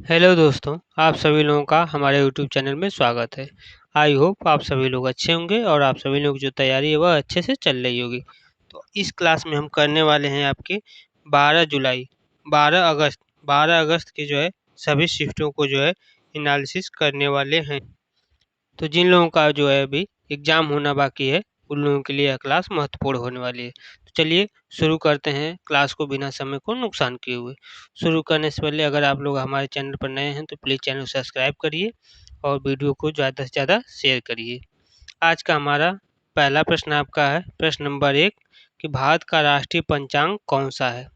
Hello दोस्तों, आप सभी लोगों का हमारे यूट्यूब चैनल में स्वागत है। आई होप आप सभी लोग अच्छे होंगे और आप सभी लोग जो तैयारी है वह अच्छे से चल रही होगी। तो इस क्लास में हम करने वाले हैं आपके 12 जुलाई 12 अगस्त 12 अगस्त के जो है सभी शिफ्टों को जो है एनालिसिस करने वाले हैं। तो जिन लोगों का जो है अभी एग्ज़ाम होना बाकी है उन लोगों के लिए यह क्लास महत्वपूर्ण होने वाली है। तो चलिए शुरू करते हैं क्लास को बिना समय को नुकसान किए हुए। शुरू करने से पहले अगर आप लोग हमारे चैनल पर नए हैं तो प्लीज़ चैनल को सब्सक्राइब करिए और वीडियो को ज़्यादा से ज़्यादा शेयर करिए। आज का हमारा पहला प्रश्न आपका है, प्रश्न नंबर 1 कि भारत का राष्ट्रीय पंचांग कौन-सा है?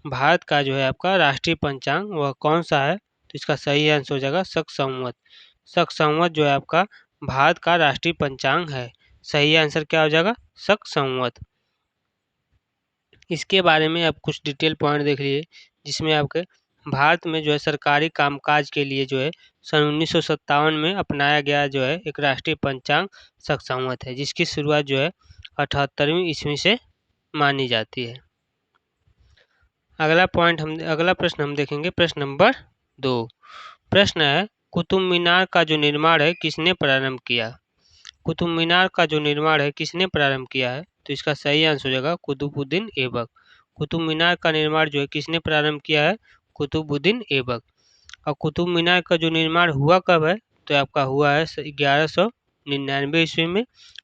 भारत का जो है आपका राष्ट्रीय पंचांग वह कौन-सा है? तो इसका सही आंसर हो जाएगा शक संवत। शक संवत जो है आपका भारत का राष्ट्रीय पंचांग है। सही आंसर क्या हो जाएगा? शक संवत। इसके बारे में आप कुछ डिटेल पॉइंट देख लीजिए, जिसमें आपके भारत में जो है सरकारी कामकाज के लिए जो है सन 1957 में अपनाया गया जो है एक राष्ट्रीय पंचांग शक संवत है, जिसकी शुरुआत जो है 78वीं ईस्वी से मानी जाती है। अगला प्रश्न हम देखेंगे, प्रश्न नंबर 2। प्रश्न है, कुतुब मीनार का जो निर्माण है किसने प्रारंभ किया? कुतुब मीनार का जो निर्माण है किसने प्रारंभ किया है? तो इसका सही आंसर हो जाएगा कुतुबुद्दीन ऐबक। कुतुब मीनार का निर्माण जो है किसने प्रारंभ किया है? कुतुबुद्दीन ऐबक। और कुतुब मीनार का जो निर्माण हुआ कब है? तो आपका हुआ है 1199 ईस्वी में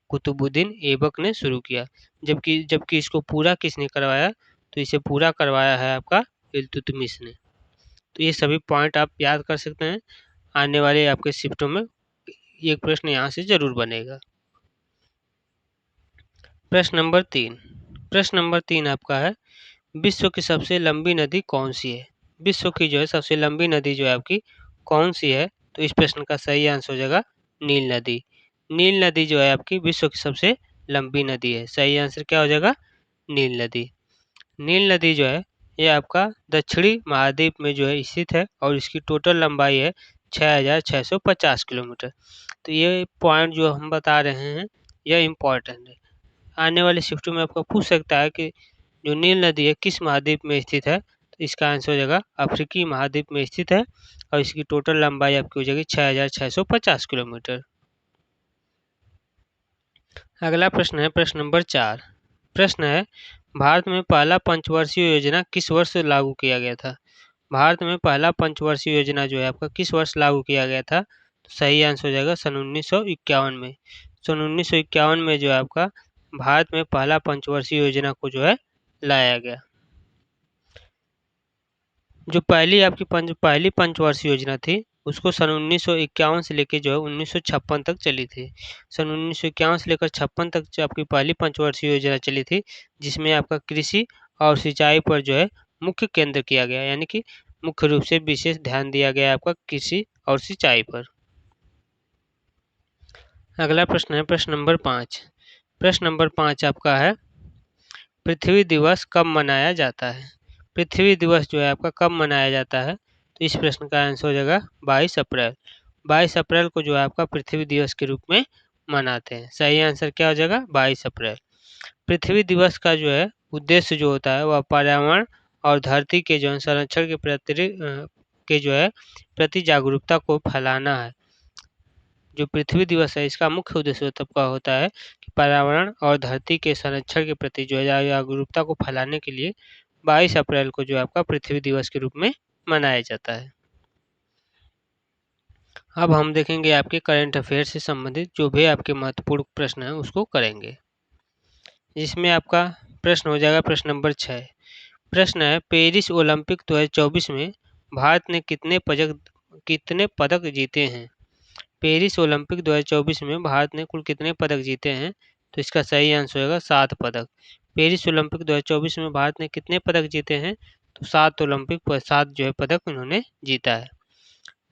कुतुबुद्दीन ऐबक ने शुरू किया। जबकि जबकि इसको पूरा किसने करवाया? तो इसे पूरा करवाया है आपका इल्तुतमिश ने। तो ये सभी पॉइंट आप याद कर सकते हैं। आने वाले आपके शिफ्टों में एक प्रश्न यहाँ से जरूर बनेगा। प्रश्न नंबर 3। प्रश्न नंबर 3 आपका है, विश्व की सबसे लंबी नदी कौन सी है? विश्व की जो है सबसे लंबी नदी जो है आपकी कौन सी है? तो इस प्रश्न का सही आंसर हो जाएगा नील नदी। नील नदी जो है आपकी विश्व की सबसे लंबी नदी है। सही आंसर क्या हो जाएगा? नील नदी। नील नदी जो है ये आपका दक्षिणी महाद्वीप में जो है स्थित है और इसकी टोटल लंबाई है 6650 किलोमीटर। तो ये पॉइंट जो हम बता रहे हैं यह इम्पोर्टेंट है। आने वाले शिफ्टों में आपको पूछ सकता है कि जो नील नदी है किस महाद्वीप में स्थित है? तो इसका आंसर हो जाएगा अफ्रीकी महाद्वीप में स्थित है और इसकी टोटल लंबाई आपकी हो जाएगी 6650 किलोमीटर। अगला प्रश्न है, प्रश्न नंबर 4। प्रश्न है, भारत में पहला पंचवर्षीय योजना किस वर्ष लागू किया गया था? भारत में पहला पंचवर्षीय योजना जो है आपका किस वर्ष लागू किया गया था? तो सही आंसर हो जाएगा सन 1951 में। सन 1951 में जो है आपका भारत में पहला पंचवर्षीय योजना को जो है लाया गया। जो पहली पंचवर्षीय योजना थी उसको सन 1951 से लेकर जो है 1956 तक चली थी। सन 1951 से लेकर 56 तक जो आपकी पहली पंचवर्षीय योजना चली थी, जिसमें आपका कृषि और सिंचाई पर जो है मुख्य केंद्र किया गया, यानी कि मुख्य रूप से विशेष ध्यान दिया गया आपका कृषि और सिंचाई पर। अगला प्रश्न है, प्रश्न नंबर 5। प्रश्न नंबर 5 आपका है, पृथ्वी दिवस कब मनाया जाता है? पृथ्वी दिवस जो है आपका कब मनाया जाता है? तो इस प्रश्न का आंसर हो जाएगा 22 अप्रैल। 22 अप्रैल को जो है आपका पृथ्वी दिवस के रूप में मनाते हैं। सही आंसर क्या हो जाएगा? 22 अप्रैल। पृथ्वी दिवस का जो है उद्देश्य जो होता है वह पर्यावरण और धरती के जो है संरक्षण के जो है प्रति जागरूकता को फैलाना है। जो पृथ्वी दिवस है इसका मुख्य उद्देश्य तब का होता है कि पर्यावरण और धरती के संरक्षण के प्रति जो है जागरूकता को फैलाने के लिए 22 अप्रैल को जो आपका पृथ्वी दिवस के रूप में मनाया जाता है। अब हम देखेंगे आपके करंट अफेयर से संबंधित जो भी आपके महत्वपूर्ण प्रश्न हैं उसको करेंगे, जिसमें आपका प्रश्न हो जाएगा प्रश्न नंबर 6। प्रश्न है, पेरिस ओलंपिक 2024 में भारत ने कितने पदक जीते हैं? पेरिस ओलंपिक 2024 में भारत ने कुल कितने पदक जीते हैं? तो इसका सही आंसर होगा 7 पदक। पेरिस ओलंपिक 2024 में भारत ने कितने पदक जीते हैं? तो 7 ओलंपिक पर 7 जो है पदक उन्होंने जीता है।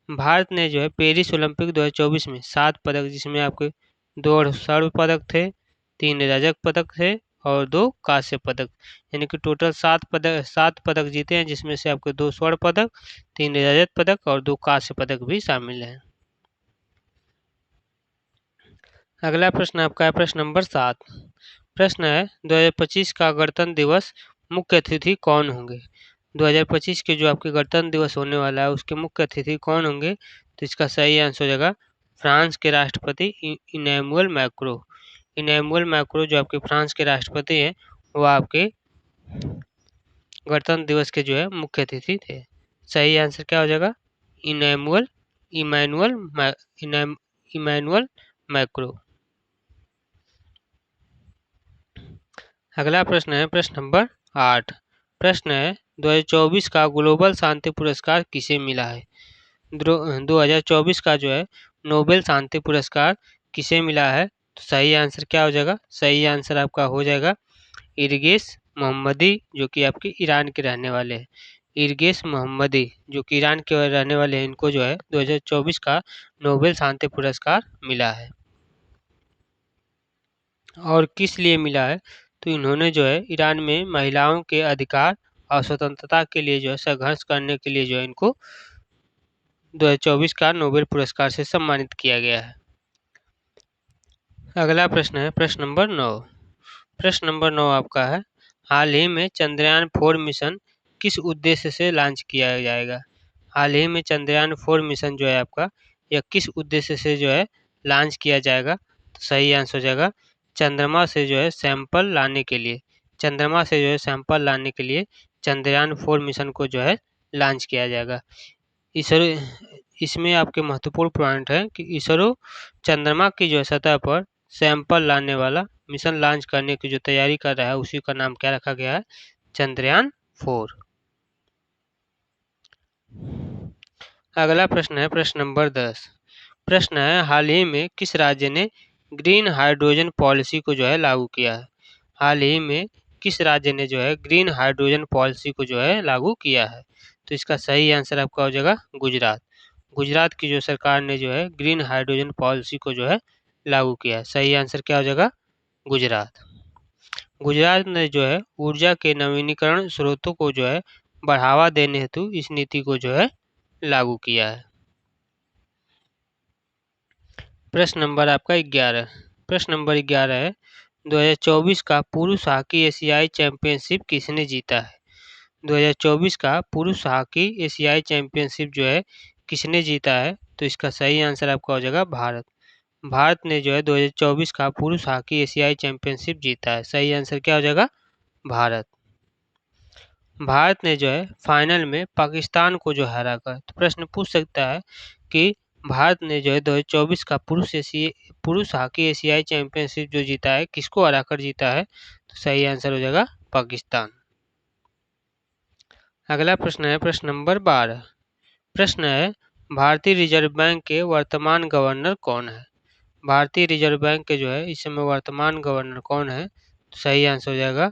भारत ने जो है पेरिस ओलंपिक 2024 में 7 पदक, जिसमें आपके 2 स्वर्ण पदक थे, 3 रजत पदक थे और 2 कांस्य पदक, यानी कि टोटल 7 पदक जीते हैं, जिसमें से आपके 2 स्वर्ण पदक, 3 रजत पदक और 2 कांस्य पदक भी शामिल हैं। अगला प्रश्न आपका है प्रश्न नंबर 7। प्रश्न है, 2025 का गणतंत्र दिवस मुख्य अतिथि कौन होंगे? 2025 के जो आपके गणतंत्र दिवस होने वाला है उसके मुख्य अतिथि कौन होंगे? तो इसका सही आंसर हो जाएगा फ्रांस के राष्ट्रपति इमैनुअल मैक्रों। इमैनुअल मैक्रों जो आपके फ्रांस के राष्ट्रपति हैं वो आपके गणतंत्र दिवस के जो है मुख्य अतिथि थे। सही आंसर क्या हो जाएगा? Emmanuel Emmanuel Emmanuel Macron. अगला प्रश्न है प्रश्न नंबर 8। प्रश्न है 2024 का ग्लोबल शांति पुरस्कार किसे मिला है? 2024 का जो है नोबेल शांति पुरस्कार किसे मिला है? तो सही आंसर क्या हो जाएगा? सही आंसर आपका हो जाएगा इरगेस मोहम्मदी, जो कि आपके ईरान के रहने वाले हैं। इरगेस मोहम्मदी जो कि ईरान के रहने वाले हैं, इनको जो है 2024 का नोबेल शांति पुरस्कार मिला है। और किस लिए मिला है? तो इन्होंने जो है ईरान में महिलाओं के अधिकार और स्वतंत्रता के लिए जो है संघर्ष करने के लिए जो है इनको 2024 का नोबेल पुरस्कार से सम्मानित किया गया है। अगला प्रश्न है प्रश्न नंबर 9। प्रश्न नंबर 9 आपका है हाल ही में चंद्रयान 4 मिशन किस उद्देश्य से लॉन्च किया जाएगा? हाल ही में चंद्रयान 4 मिशन जो है आपका यह किस उद्देश्य से जो है लॉन्च किया जाएगा? तो सही आंसर हो जाएगा चंद्रमा से जो है सैंपल लाने के लिए। चंद्रमा से जो है सैंपल लाने के लिए चंद्रयान 4 मिशन को जो है लॉन्च किया जाएगा। इसरो इसमें आपके महत्वपूर्ण पॉइंट है कि इसरो चंद्रमा की जो है सतह पर सैंपल लाने वाला मिशन लॉन्च करने की जो तैयारी कर रहा है उसी का नाम क्या रखा गया है? चंद्रयान 4। अगला प्रश्न है प्रश्न नंबर 10। प्रश्न है हाल ही में किस राज्य ने ग्रीन हाइड्रोजन पॉलिसी को जो है लागू किया है? हाल ही में किस राज्य ने जो है ग्रीन हाइड्रोजन पॉलिसी को जो है लागू किया है? तो इसका सही आंसर आपका हो जाएगा गुजरात। गुजरात की जो सरकार ने जो है ग्रीन हाइड्रोजन पॉलिसी को जो है लागू किया है। सही आंसर क्या हो जाएगा? गुजरात। गुजरात ने जो है ऊर्जा के नवीनीकरण स्रोतों को जो है बढ़ावा देने हेतु इस नीति को जो है लागू किया है। प्रश्न नंबर आपका 11। प्रश्न नंबर 11 है 2024 का पुरुष हॉकी एशियाई चैंपियनशिप किसने जीता है? 2024 का पुरुष हॉकी एशियाई चैंपियनशिप जो है किसने जीता है? तो इसका सही आंसर आपका हो जाएगा भारत। भारत ने जो है 2024 का पुरुष हॉकी एशियाई चैंपियनशिप जीता है। सही आंसर क्या हो जाएगा? भारत। भारत ने जो है फाइनल में पाकिस्तान को जो हराकर, तो प्रश्न पूछ सकता है कि भारत ने जो है 2024 का पुरुष हॉकी एशियाई चैंपियनशिप जो जीता है किसको हराकर जीता है? तो सही आंसर हो जाएगा पाकिस्तान। अगला प्रश्न है प्रश्न नंबर 12। प्रश्न है भारतीय रिजर्व बैंक के वर्तमान गवर्नर कौन है? भारतीय रिजर्व बैंक के जो है इस समय वर्तमान गवर्नर कौन है? तो सही आंसर हो जाएगा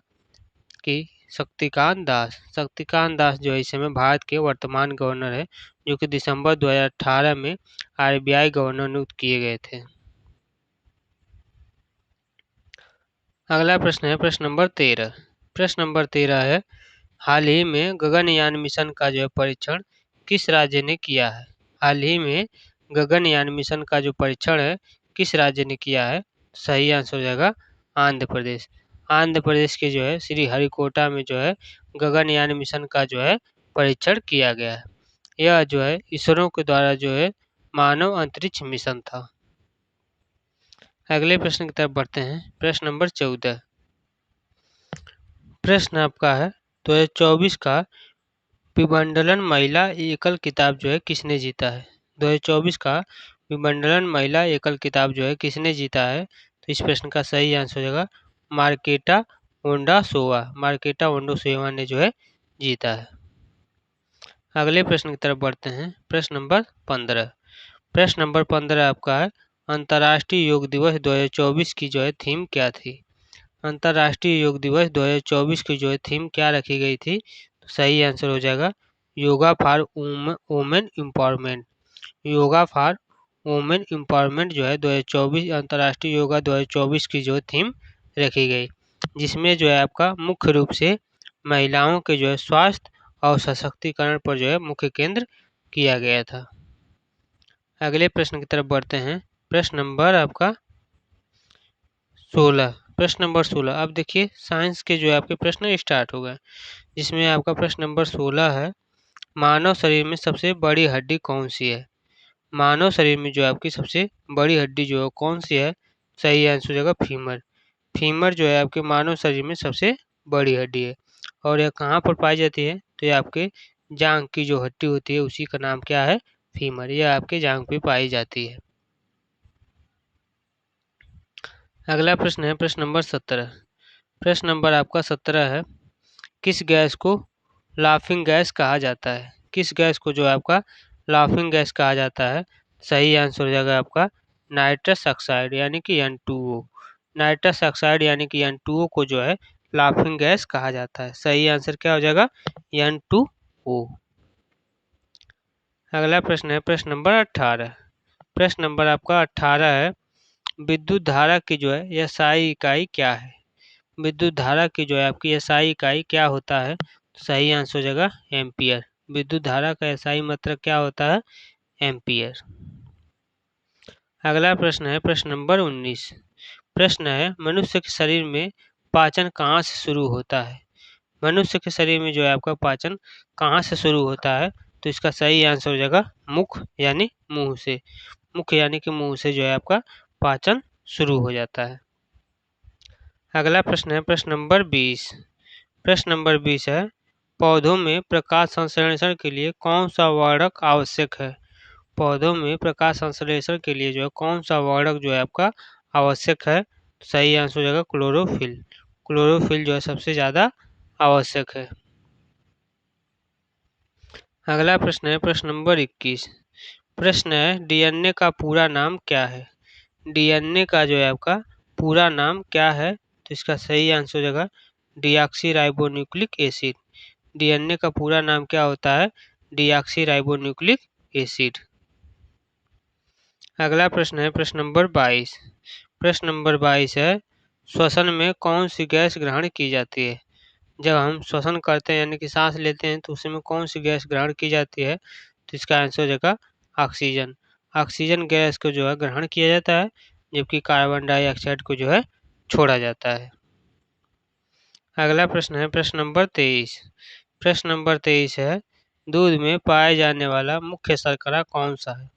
कि शक्तिकांत दास। शक्तिकांत दास जो है इस समय भारत के वर्तमान गवर्नर है, जो कि दिसंबर 2018 में आरबीआई गवर्नर नियुक्त किए गए थे। अगला प्रश्न है प्रश्न नंबर 13। प्रश्न नंबर 13 है हाल ही में गगनयान मिशन का जो है परीक्षण किस राज्य ने किया है? हाल ही में गगनयान मिशन का जो परीक्षण है किस राज्य ने किया है? सही आंसर हो जाएगा आंध्र प्रदेश। आंध्र प्रदेश के जो है श्रीहरिकोटा में जो है गगनयान मिशन का जो है परीक्षण किया गया है। यह जो है इसरो के द्वारा जो है मानव अंतरिक्ष मिशन था। अगले प्रश्न की तरफ बढ़ते हैं प्रश्न नंबर 14। प्रश्न आपका है 2024 का विंबलडन महिला एकल खिताब जो है किसने जीता है? 2024 का विंबलडन महिला एकल खिताब जो है किसने जीता है? तो इस प्रश्न का सही आंसर हो जाएगा मार्केटा वोंड्रोसोवा। मार्केटा वोंड्रोसोवा ने जो है जीता है। अगले प्रश्न की तरफ बढ़ते हैं प्रश्न नंबर 15। प्रश्न नंबर 15 आपका है अंतर्राष्ट्रीय योग दिवस 2024 की जो है थीम क्या थी? अंतर्राष्ट्रीय योग दिवस 2024 की जो है थीम क्या रखी गई थी? तो सही आंसर हो जाएगा yoga for women empowerment. Yoga for women empowerment जो है 2024 अंतर्राष्ट्रीय योगा 2024 की जो थीम रखी गई, जिसमें जो है आपका मुख्य रूप से महिलाओं के जो है स्वास्थ्य और सशक्तिकरण पर जो है मुख्य केंद्र किया गया था। अगले प्रश्न की तरफ बढ़ते हैं प्रश्न नंबर आपका 16। प्रश्न नंबर 16। अब देखिए साइंस के जो है आपके प्रश्न स्टार्ट हो गए, जिसमें आपका प्रश्न नंबर 16 है, मानव शरीर में सबसे बड़ी हड्डी कौन सी है? मानव शरीर में जो है आपकी सबसे बड़ी हड्डी जो है कौन सी है? सही आंसर हो जाएगा फीमर। फीमर जो है आपके मानव शरीर में सबसे बड़ी हड्डी है। और यह कहाँ पर पाई जाती है? तो ये आपके जांघ की जो हड्डी होती है उसी का नाम क्या है? फीमर। यह आपके जांघ पे पाई जाती है। अगला प्रश्न है प्रश्न नंबर 17। प्रश्न नंबर आपका 17 है, किस गैस को लाफिंग गैस कहा जाता है? किस गैस को जो है आपका लाफिंग गैस कहा जाता है? सही आंसर हो जाएगा आपका नाइट्रस ऑक्साइड यानी कि N2O। नाइट्रस ऑक्साइड यानी कि N2O को जो है लाफिंग गैस कहा जाता है। सही आंसर क्या हो जाएगा? N2O। अगला प्रश्न है प्रश्न नंबर 18। प्रश्न नंबर आपका 18 है, विद्युत धारा की जो है एसआई इकाई क्या है? विद्युत धारा की जो है आपकी एसआई इकाई क्या होता है? सही आंसर हो जाएगा एम्पियर। विद्युत धारा का एसआई मात्रक क्या होता है? एम्पियर। अगला प्रश्न है प्रश्न नंबर 19। प्रश्न है, मनुष्य के शरीर में पाचन कहाँ से शुरू होता है? मनुष्य के शरीर में जो है आपका पाचन कहाँ से शुरू होता है? तो इसका सही आंसर हो जाएगा मुख यानी मुंह से। मुख यानी कि मुंह से जो है आपका पाचन शुरू हो जाता है। अगला प्रश्न है प्रश्न नंबर 20। प्रश्न नंबर 20 है, पौधों में प्रकाश संश्लेषण के लिए कौन सा वर्णक आवश्यक है? पौधों में प्रकाश संश्लेषण के लिए जो है कौन सा वर्णक जो है आपका आवश्यक है? सही आंसर हो जाएगा क्लोरोफिल। क्लोरोफिल जो है सबसे ज़्यादा आवश्यक है। अगला प्रश्न है प्रश्न नंबर 21। प्रश्न है, डीएनए का पूरा नाम क्या है? डीएनए का जो है आपका पूरा नाम क्या है? तो इसका सही आंसर हो जाएगा डीऑक्सी एसिड। डीएनए का पूरा नाम क्या होता है? Deoxy acid. अगला प्रश्न है प्रश्न नंबर 22। प्रश्न नंबर 22 है, श्वसन में कौन सी गैस ग्रहण की जाती है? जब हम श्वसन करते हैं यानी कि सांस लेते हैं तो उसमें कौन सी गैस ग्रहण की जाती है? तो इसका आंसर हो जाएगा ऑक्सीजन। ऑक्सीजन गैस को जो है ग्रहण किया जाता है, जबकि कार्बन डाइऑक्साइड को जो है छोड़ा जाता है। अगला प्रश्न है प्रश्न नंबर 23। प्रश्न नंबर 23 है, दूध में पाया जाने वाला मुख्य शर्करा कौन सा है?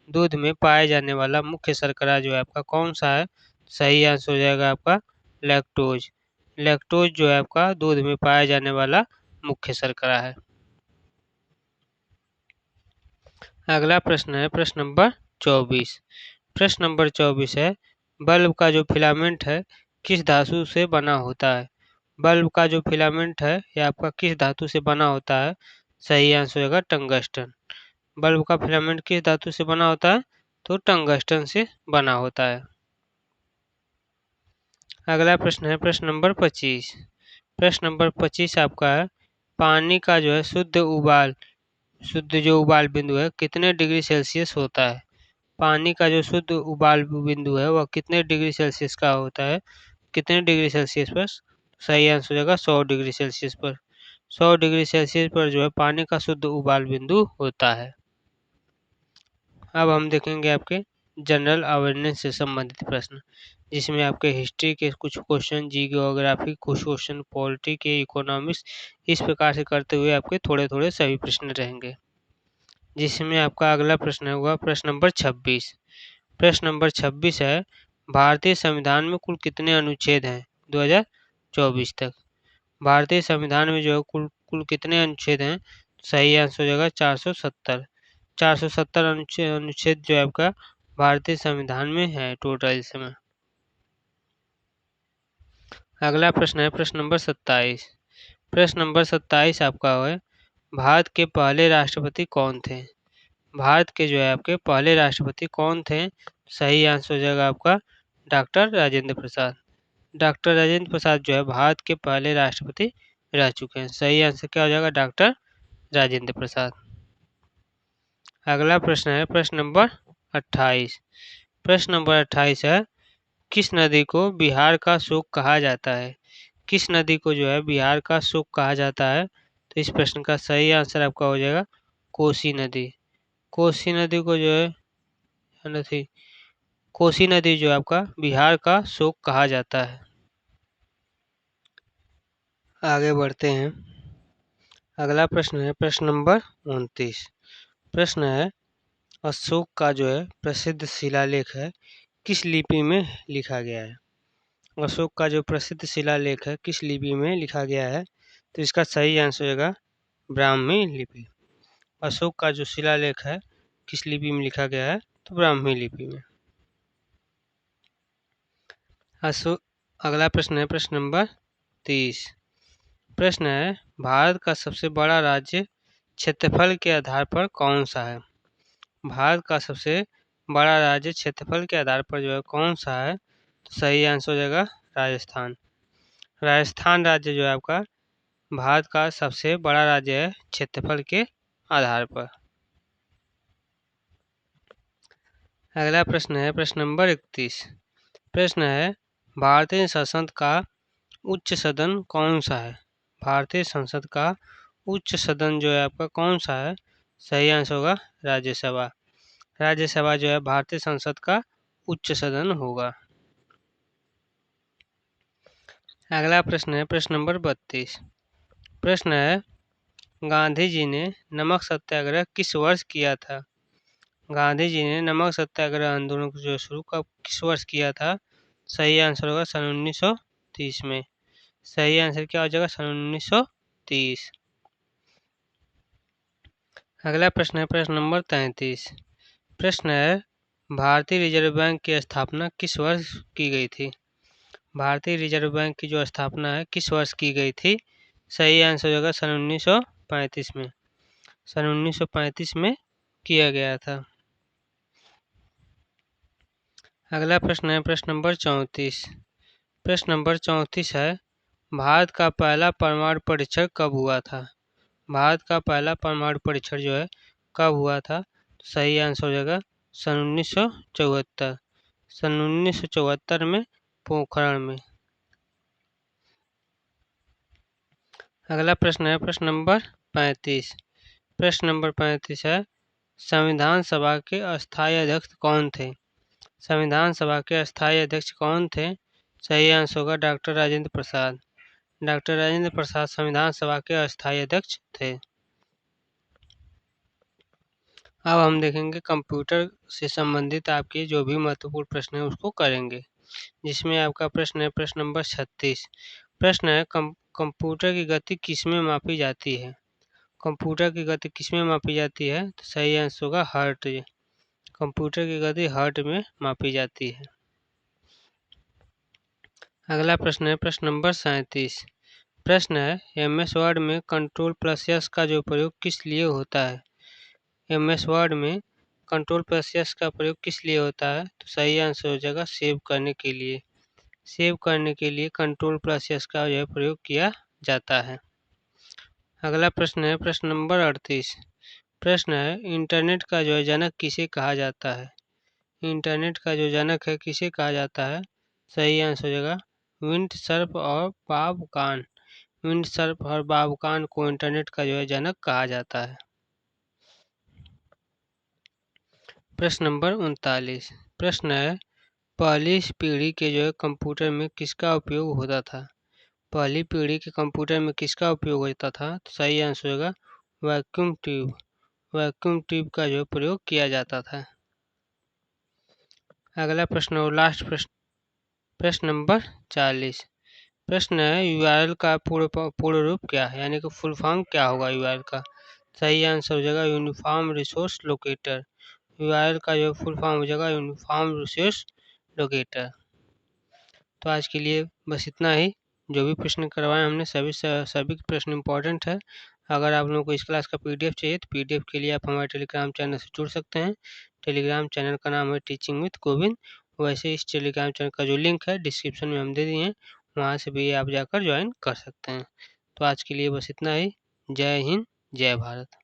दूध में पाया जाने वाला मुख्य शर्करा जो है आपका कौन सा है? सही आंसर हो जाएगा आपका लैक्टोज। लैक्टोज जो है आपका दूध में पाया जाने वाला मुख्य शर्करा है। अगला प्रश्न है प्रश्न नंबर 24। प्रश्न नंबर 24 है, बल्ब का जो फिलामेंट है किस धातु से बना होता है? बल्ब का जो फिलामेंट है यह आपका किस धातु से बना होता है? सही आंसर होगा टंगस्टन। बल्ब का फिलामेंट किस धातु से बना होता है? तो टंगस्टन से बना होता है। अगला प्रश्न है प्रश्न नंबर 25। प्रश्न नंबर 25 आपका है, पानी का जो है शुद्ध जो उबाल बिंदु है कितने डिग्री सेल्सियस होता है? पानी का जो शुद्ध उबाल बिंदु है वह कितने डिग्री सेल्सियस का होता है? कितने डिग्री सेल्सियस पर? सही आंसर हो जाएगा 100 डिग्री सेल्सियस पर। 100 डिग्री सेल्सियस पर जो है पानी का शुद्ध उबाल बिंदु होता है। अब हम देखेंगे आपके जनरल अवेयरनेस से संबंधित प्रश्न, जिसमें आपके हिस्ट्री के कुछ क्वेश्चन, जियोग्राफी कुछ क्वेश्चन, पॉलिटी के, इकोनॉमिक्स, इस प्रकार से करते हुए आपके थोड़े थोड़े सभी प्रश्न रहेंगे। जिसमें आपका अगला प्रश्न होगा प्रश्न नंबर 26। प्रश्न नंबर 26 है, भारतीय संविधान में कुल कितने अनुच्छेद हैं 2024 तक? भारतीय संविधान में जो है कुल कुल कितने अनुच्छेद हैं? सही आंसर हो जाएगा 470। 470 अनुच्छेद जो है आपका भारतीय संविधान में है टोटल इस समय। अगला प्रश्न है प्रश्न नंबर 27। प्रश्न नंबर 27 आपका है, भारत के पहले राष्ट्रपति कौन थे? भारत के जो है आपके पहले राष्ट्रपति कौन थे? सही आंसर हो जाएगा आपका डॉक्टर राजेंद्र प्रसाद। डॉक्टर राजेंद्र प्रसाद जो है भारत के पहले राष्ट्रपति रह चुके हैं। सही आंसर क्या हो जाएगा? डॉक्टर राजेंद्र प्रसाद। अगला प्रश्न है प्रश्न नंबर 28। प्रश्न नंबर 28 है, किस नदी को बिहार का शोक कहा जाता है? किस नदी को जो है बिहार का शोक कहा जाता है? तो इस प्रश्न का सही आंसर आपका हो जाएगा कोसी नदी। कोसी नदी को जो है कोसी नदी जो आपका बिहार का शोक कहा जाता है। आगे बढ़ते हैं। अगला प्रश्न है प्रश्न नंबर 29। प्रश्न है अशोक का जो है प्रसिद्ध शिलालेख है किस लिपि में लिखा गया है। अशोक का जो प्रसिद्ध शिलालेख है किस लिपि में लिखा गया है, तो इसका सही आंसर होगा ब्राह्मी लिपि। अशोक का जो शिलालेख है किस लिपि में लिखा गया है, तो ब्राह्मी लिपि में। अशोक अगला प्रश्न है प्रश्न नंबर 30। प्रश्न है भारत का सबसे बड़ा राज्य क्षेत्रफल के आधार पर कौन सा है। भारत का सबसे बड़ा राज्य क्षेत्रफल के आधार पर जो है कौन सा है, तो सही आंसर हो जाएगा राजस्थान। राजस्थान राज्य जो है आपका भारत का सबसे बड़ा राज्य है क्षेत्रफल के आधार पर। अगला प्रश्न है प्रश्न नंबर 31। प्रश्न है भारतीय संसद का उच्च सदन कौन सा है। भारतीय संसद का उच्च सदन जो है आपका कौन सा है, सही आंसर होगा राज्यसभा। राज्यसभा जो है भारतीय संसद का उच्च सदन होगा। अगला प्रश्न है प्रश्न नंबर 32। प्रश्न है गांधी जी ने नमक सत्याग्रह किस वर्ष किया था। गांधी जी ने नमक सत्याग्रह आंदोलन को जो शुरू कब किस वर्ष किया था, सही आंसर होगा सन 1930 में। सही आंसर क्या हो जाएगा, सन 1930। अगला प्रश्न है प्रश्न नंबर 33। प्रश्न है भारतीय रिजर्व बैंक की स्थापना किस वर्ष की गई थी। भारतीय रिजर्व बैंक की जो स्थापना है किस वर्ष की गई थी, सही आंसर होगा सन 1935 में। सन 1935 में किया गया था। अगला प्रश्न है प्रश्न नंबर 34। प्रश्न नंबर 34 है भारत का पहला परमाणु परीक्षण कब हुआ था। भारत का पहला परमाणु परीक्षण जो है कब हुआ था, तो सही आंसर हो जाएगा सन 1974। सन 1974 में पोखरण में। अगला प्रश्न है प्रश्न नंबर 35। प्रश्न नंबर 35 है संविधान सभा के अस्थायी अध्यक्ष कौन थे। संविधान सभा के अस्थायी अध्यक्ष कौन थे, सही आंसर होगा डॉक्टर राजेंद्र प्रसाद। डॉक्टर राजेंद्र प्रसाद संविधान सभा के अस्थायी अध्यक्ष थे। अब हम देखेंगे कंप्यूटर से संबंधित आपके जो भी महत्वपूर्ण प्रश्न है उसको करेंगे, जिसमें आपका प्रश्न है प्रश्न नंबर 36। प्रश्न है कंप्यूटर की गति किसमें मापी जाती है। कंप्यूटर की गति किसमें मापी जाती है, तो सही आंसर होगा हर्ट। कंप्यूटर की गति हर्ट में मापी जाती है। अगला प्रश्न है प्रश्न नंबर 37। प्रश्न है एमएस वर्ड में Ctrl+S का जो प्रयोग किस लिए होता है। एमएस वर्ड में Ctrl+S का प्रयोग किस लिए होता है, तो सही आंसर हो जाएगा सेव करने के लिए। सेव करने के लिए Ctrl+S का जो है प्रयोग किया जाता है। अगला प्रश्न है प्रश्न नंबर 38। प्रश्न है इंटरनेट का जो है जनक किसे कहा जाता है। इंटरनेट का जो जनक है किसे कहा जाता है, सही आंसर हो जाएगा विंडसर्फ और बॉब कॉन। विंडसर्फ और बॉब कॉन को इंटरनेट का जो है जनक कहा जाता है। प्रश्न नंबर 39। प्रश्न है पहली पीढ़ी के जो है कंप्यूटर में किसका उपयोग होता था। पहली पीढ़ी के कंप्यूटर में किसका उपयोग होता था, तो सही आंसर होगा वैक्यूम ट्यूब। वैक्यूम ट्यूब का जो प्रयोग किया जाता था। अगला प्रश्न और लास्ट प्रश्न नंबर 40। प्रश्न है यूआरएल का पूर्ण रूप क्या है, यानी कि फुल फॉर्म क्या होगा यूआरएल का। सही आंसर हो जाएगा यूनिफॉर्म रिसोर्स लोकेटर। यूआरएल का जो फुल फॉर्म हो जाएगा यूनिफॉर्म रिसोर्स लोकेटर। तो आज के लिए बस इतना ही। जो भी प्रश्न करवाए हमने सभी प्रश्न इंपॉर्टेंट है। अगर आप लोगों को इस क्लास का पीडीएफ चाहिए तो पीडीएफ के लिए आप हमारे टेलीग्राम चैनल से जुड़ सकते हैं। टेलीग्राम चैनल का नाम है टीचिंग विद गोविंद। वैसे इस टेलीग्राम चैनल का जो लिंक है डिस्क्रिप्शन में हम दे दिए हैं, वहाँ से भी आप जाकर ज्वाइन कर सकते हैं। तो आज के लिए बस इतना ही। जय हिंद, जय भारत।